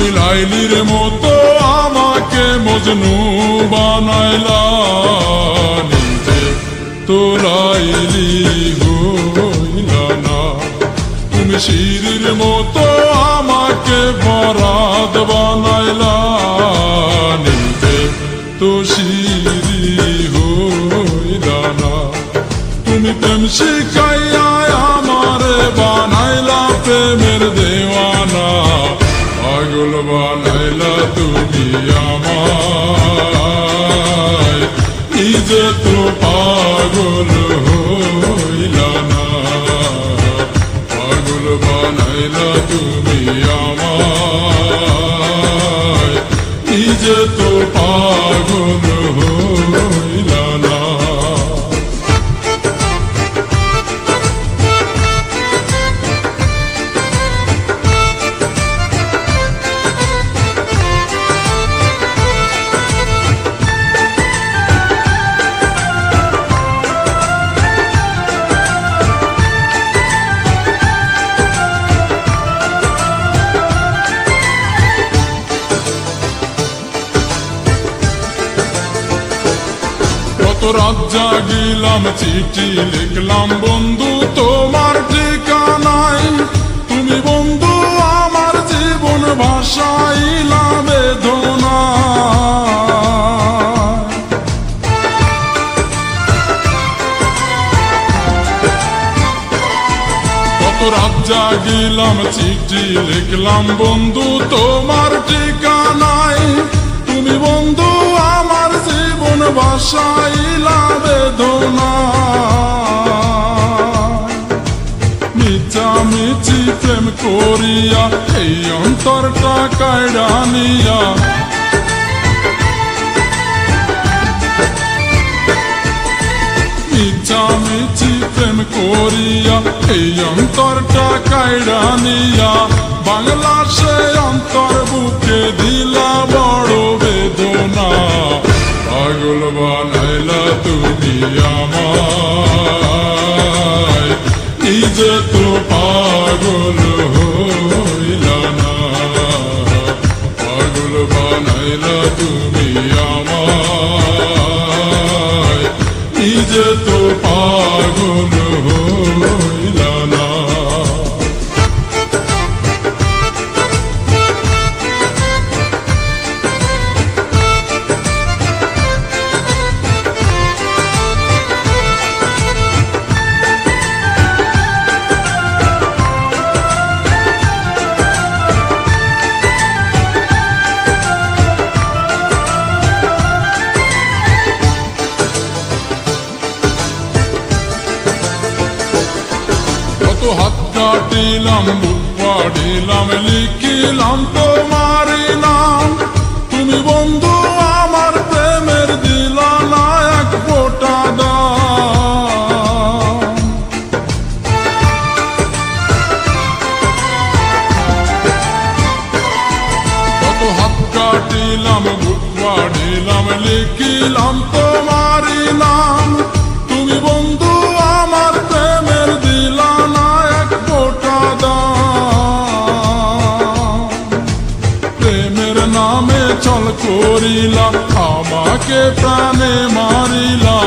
তুমি লাইলির মতো আমাকে মজনু বানাইলা, নিজে তো লাইলি হইলা না। তুমি শিরির মতো আমাকে বরাদ বানাইলা, নিজে তো শিরি হইলা না। তুমি প্রেম শিখাইয়া আমারে বানাইলা প্রেমের দেওয়ানা, পাগল বানাইলা তুমি আমায়, নিজে তো পাগল হইলা না। পাগল বানাইলা তুমি আমায়, নিজে তো পাগল হইলা না। রাত জাগিলাম চিঠি লিখলাম বন্ধু তোমার ঠিকানায়, তুমি বন্ধু আমার জীবন ভাসাইলা বেদনা। কত রাত জাগিলাম চিঠি লিখলাম বন্ধু তোমার ঠিকানায়, তুমি বন্ধু আমার জীবন ভাসাইলা বেদনা। মিছামিছি প্রেম করিয়া এই অন্তরটা কাইড়া নিয়া, মিছামিছি প্রেম করিয়া এই অন্তরটা কাইড়া নিয়া, বাংলা সে অন্তর বুকে দিলা বড় বেদনা। পাগল বানাইলা তুমি আমায়, নিজে তো পাগল হইলা না। পাগল বানাইলা তুমি আমায়, নিজে তো পাগল হইলা না। হাত কাটিলাম বুক পাড়িলাম লিখিলাম তোমার নাম, তুমি বন্ধু আমার প্রেমের দিলা না এক ফোঁটা দাম। কত হাত কাটিলাম বুক পাড়িলাম লিখিলাম তোমার নাম, তুমি বন্ধু আমার প্রেমের দিলা না এক ফোঁটা দাম। প্রেমের নামে ছল করিলা আমাকে প্রাণে মারিলা,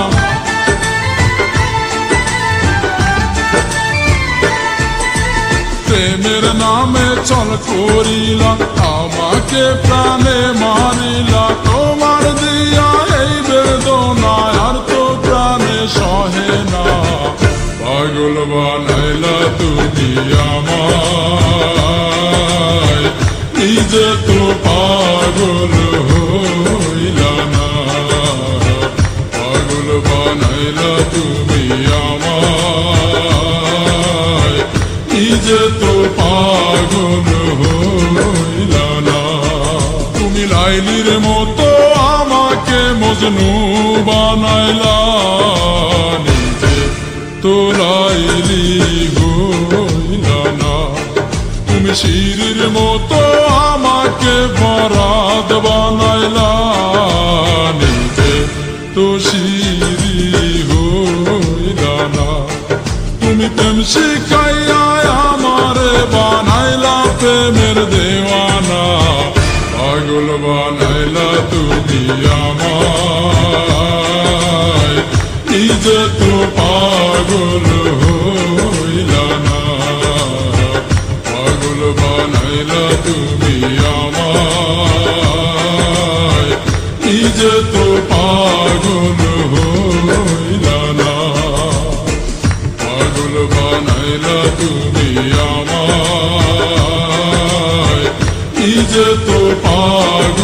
প্রেমের নামে ছল করিলা আমাকে প্রাণে মারিলা। তোমার দিয়া এই বেদনা আর তো প্রাণে সহে না, পাগল বানাইলা তুমি আমায়, নিজে তো পাগল হইলা না। পাগল বানাইলা তুমি আমায়, নিজে তো পাগল হইলা না। তুমি লাইলির মতো আমাকে মজনু বানাইলা, নিজে তো লাইলি হইলা না। তুমি শিরির মতো আমাকে বরাদ বানাইলা, নিজে তো শিরি হইলা না। তুমি প্রেম শিখাইয়া আমারে বানাইলা প্রেমের দেওয়ানা। আমায় নিজে তো পাগল হইলা না পাগল বানাইলা তুমি আমায় নিজে তো পাগল হইলা না পাগল বানাইলা তুমি আমায় নিজে তো পাগল